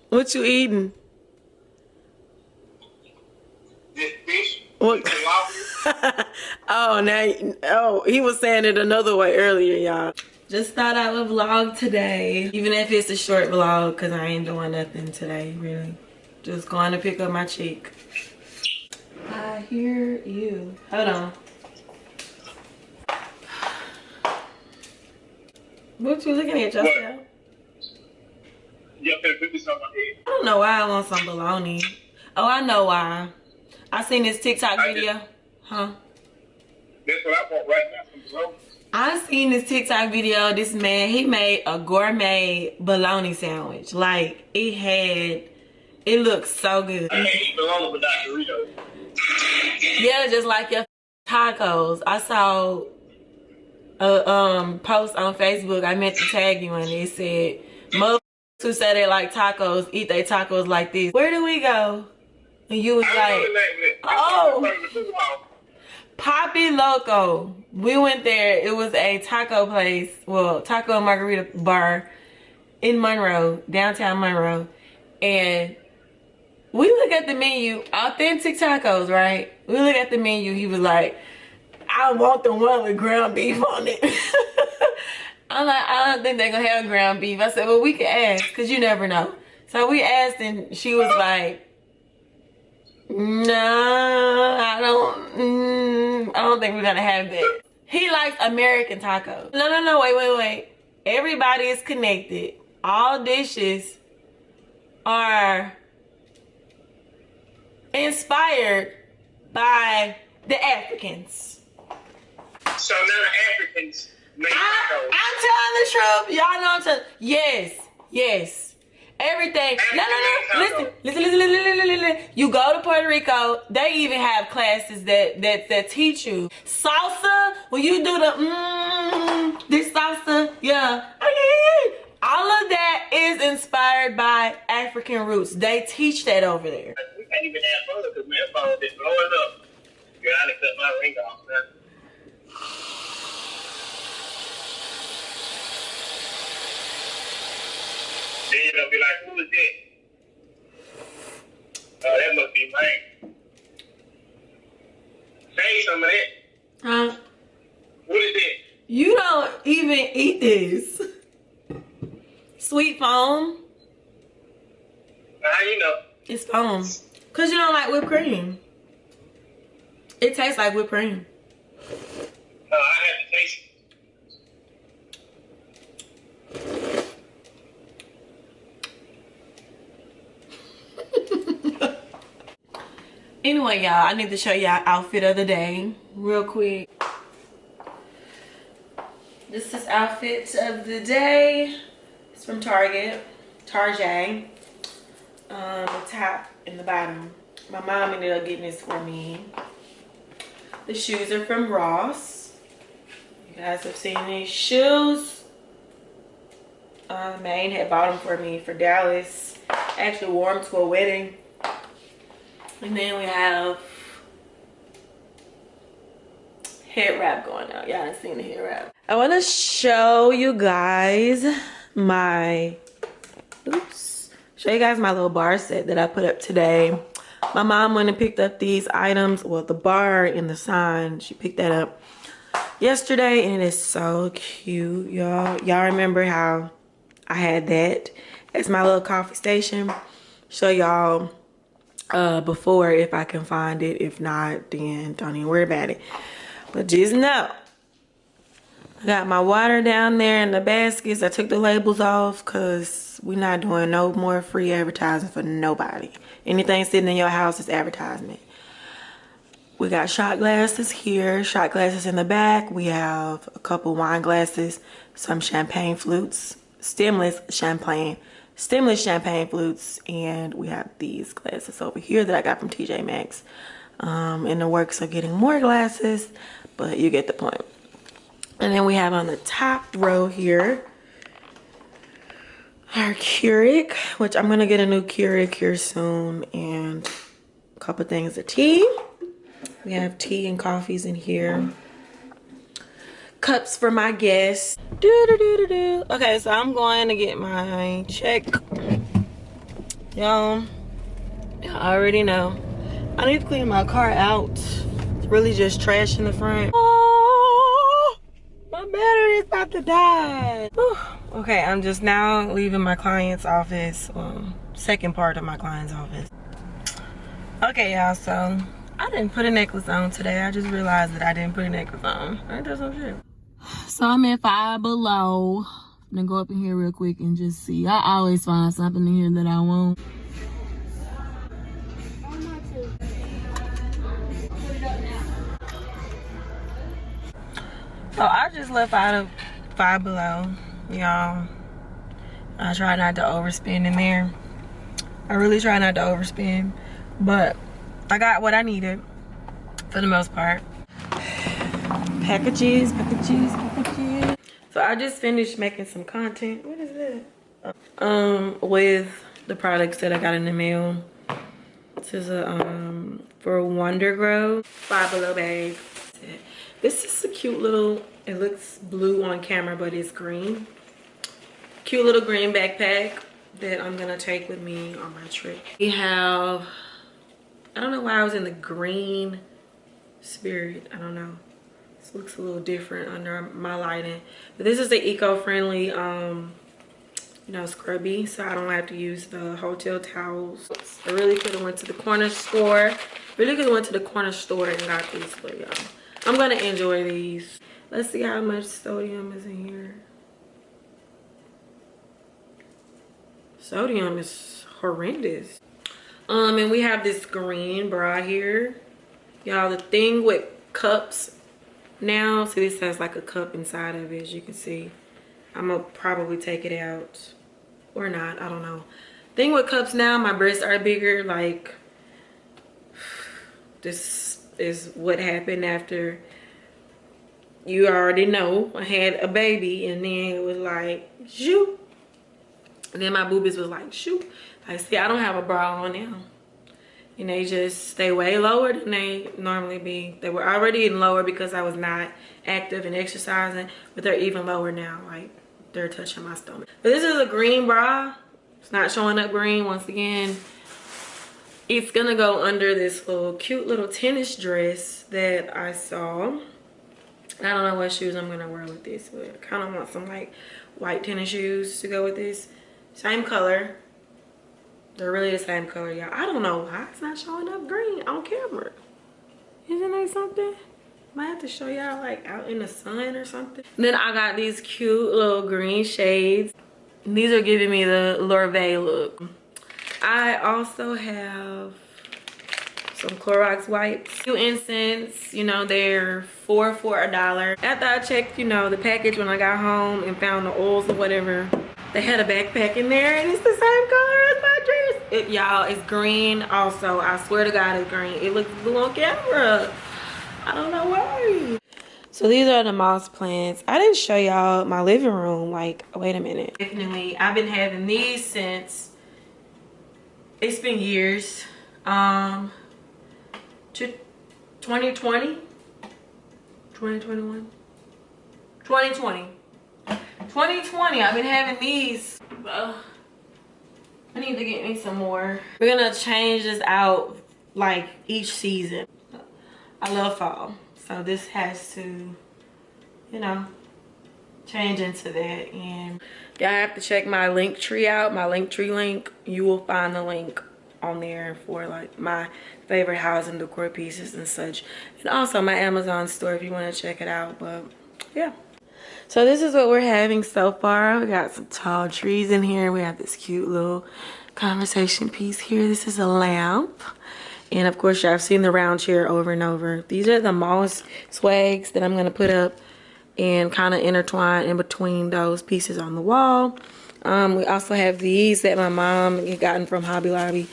What you eating? This fish. What? Oh, he was saying it another way earlier, y'all. Just thought I would vlog today, even if it's a short vlog, because I ain't doing nothing today, really. Just going to pick up my chick. I hear you. Hold on. What you looking at yourself? You finna put this on my head? I don't know why I want some bologna. Oh, I know why. I seen this TikTok video. Huh? That's what I want right now, some bologna. I seen this TikTok video. This man, he made a gourmet bologna sandwich. Like, it looks so good. I can't eat bologna without Doritos. Yeah, just like your tacos. I saw a post on Facebook. I meant to tag you, and it said, "Motherfuckers who say they like tacos eat their tacos like this." Where do we go? And you was like, "Oh, Poppy Loco." We went there. It was a taco place, well, taco and margarita bar in Monroe, downtown Monroe, and we look at the menu, authentic tacos, right? We look at the menu, he was like, "I want the one with ground beef on it." I'm like, "I don't think they're gonna have ground beef." I said, "Well, we can ask, because you never know." So we asked, and she was like, "No, I don't think we're gonna have that." He likes American tacos. No, wait. Everybody is connected. All dishes are inspired by the Africans. So now the Africans make tacos. I'm telling the truth. Y'all know I'm telling. Yes. Everything. No. Listen. You go to Puerto Rico, they even have classes that teach you salsa. When you do this salsa, yeah. All of that is inspired by African roots. They teach that over there. We can't even have fun because my phone is blowing up. Girl, I done cut my ring off now. Then you're gonna be like, "Who is that?" Oh, that must be mine. Say some of that. Huh? What is that? You don't even eat this. Sweet foam. How you know? It's foam. Because you don't like whipped cream. It tastes like whipped cream. No, I have to taste it. Anyway, y'all, I need to show y'all outfit of the day real quick. This is outfit of the day. It's from Target. The top and the bottom. My mom ended up getting this for me. The shoes are from Ross. You guys have seen these shoes. Maine had bought them for me for Dallas. I actually wore them to a wedding. And then we have head wrap going out. Y'all done seen the head wrap. I want to show you guys my little bar set that I put up today. My mom went and picked up these items. Well, the bar and the sign, she picked that up yesterday, and it is so cute, y'all. Y'all remember how I had that as my little coffee station? Show y'all before if I can find it. If not, then don't even worry about it. But just know, I got my water down there in the baskets. I took the labels off because we're not doing no more free advertising for nobody. Anything sitting in your house is advertisement. We got shot glasses here, shot glasses in the back. We have a couple wine glasses, some champagne flutes, stemless champagne flutes, and we have these glasses over here that I got from TJ Maxx. In the works of getting more glasses, but you get the point. And then we have on the top row here our Keurig, which I'm gonna get a new Keurig here soon, and a couple things of tea. We have tea and coffees in here. Cups for my guests. Okay, so I'm going to get my check Y'all, I already know. I need to clean my car out. It's really just trash in the front. Oh, my battery is about to die. Whew. Okay, I'm just now leaving my client's office. Second part of my client's office. Okay, y'all, so I didn't put a necklace on today. I just realized that I didn't put a necklace on. Ain't that some shit? So I'm at Five Below. I'm gonna go up in here real quick and just see. I always find something in here that I want. So I just left out of Five Below, y'all. I try not to overspend in there. I really try not to overspend, but I got what I needed for the most part. Packages. So I just finished making some content. What is that? With the products that I got in the mail. This is a for Wonder Grow Five Below bag. This is a cute little, it looks blue on camera, but it's green. Cute little green backpack that I'm gonna take with me on my trip. We have, I don't know why I was in the green spirit. I don't know. This looks a little different under my lighting. But this is the eco-friendly, you know, scrubby, so I don't have to use the hotel towels. I really could have went to the corner store. Really could have went to the corner store and got these, but y'all, I'm gonna enjoy these. Let's see how much sodium is in here. Sodium is horrendous. And we have this green bra here. Y'all, the thing with cups now, see this has like a cup inside of it, as you can see. I'm gonna probably take it out or not, I don't know. Thing with cups now, my breasts are bigger. Like, this is what happened after, you already know, I had a baby, and then it was like, shoot. And then my boobies was like, shoot. Like, see, I don't have a bra on now. And they just stay way lower than they normally be. They were already lower because I was not active and exercising, but they're even lower now. Like, they're touching my stomach. But this is a green bra. It's not showing up green once again. It's gonna go under this little cute little tennis dress that I saw. I don't know what shoes I'm gonna wear with this, but I kind of want some like white tennis shoes to go with this. Same color. They're really the same color, y'all. I don't know why it's not showing up green on camera. Isn't that something? Might have to show y'all like out in the sun or something. And then I got these cute little green shades. And these are giving me the Lorvay look. I also have some Clorox wipes. Two incense, you know, they're $4 for $1. After I checked, you know, the package when I got home and found the oils or whatever, they had a backpack in there and it's the same color as my dress. Y'all, it's green also. I swear to God, it's green. It looks blue on camera. I don't know why. So these are the moss plants. I didn't show y'all my living room. Like, wait a minute. Definitely, I've been having these since, it's been years. 2020, 2021, 2020. I've been having these. I need to get me some more. We're gonna change this out like each season. I love fall, so this has to, you know, change into that. And y'all have to check my link tree out, my link tree link. You will find the link on there for like my favorite house and decor pieces and such, and also my Amazon store if you want to check it out. But yeah, so this is what we're having so far. We got some tall trees in here. We have this cute little conversation piece here. This is a lamp, and of course y'all have seen the round chair over and over. These are the moss swags that I'm going to put up and kind of intertwine in between those pieces on the wall. We also have these that my mom had gotten from Hobby Lobby.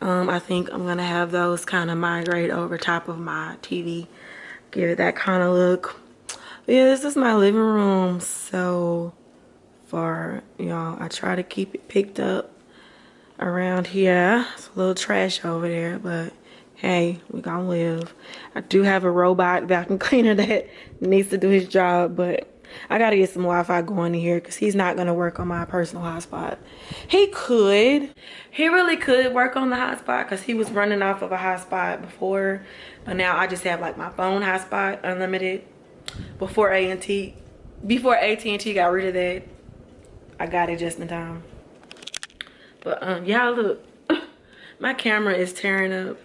I think I'm gonna have those kind of migrate over top of my TV, give it that kind of look. But yeah, this is my living room so far, y'all. I try to keep it picked up around here. It's a little trash over there, but hey, we gonna live. I do have a robot vacuum cleaner that needs to do his job, but I gotta get some Wi-Fi going in here because he's not gonna work on my personal hotspot. He could. He really could work on the hotspot because he was running off of a hotspot before. But now I just have like my phone hotspot unlimited. Before AT&T got rid of that, I got it just in time. But y'all look, my camera is tearing up.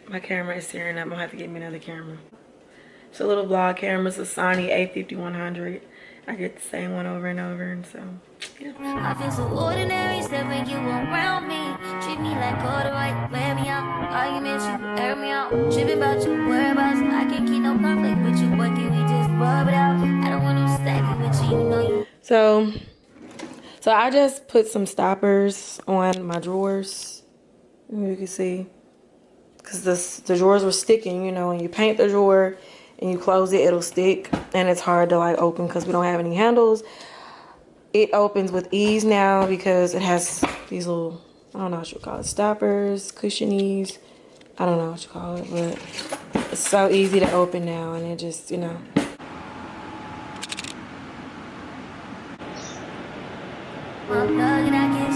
My camera is tearing up. I'm gonna have to get me another camera. It's a little vlog camera. It's a Sony A5100. I get the same one over and over, and so yeah. I feel so ordinary, step when you around me. Treat me like all the right, wear me out. Arguments, you air me out. Tripping about your whereabouts. I can't keep no conflict with you, boy. Can we just rub it out? I don't want no stacking with you, you know you. So I just put some stoppers on my drawers. You can see, because the drawers were sticking. You know, when you paint the drawer and you close it, it'll stick, and it's hard to like open because we don't have any handles. It opens with ease now because it has these little, I don't know what you call it, stoppers, cushionies. I don't know what you call it, but it's so easy to open now, and it just, you know. I'm plugging, I can't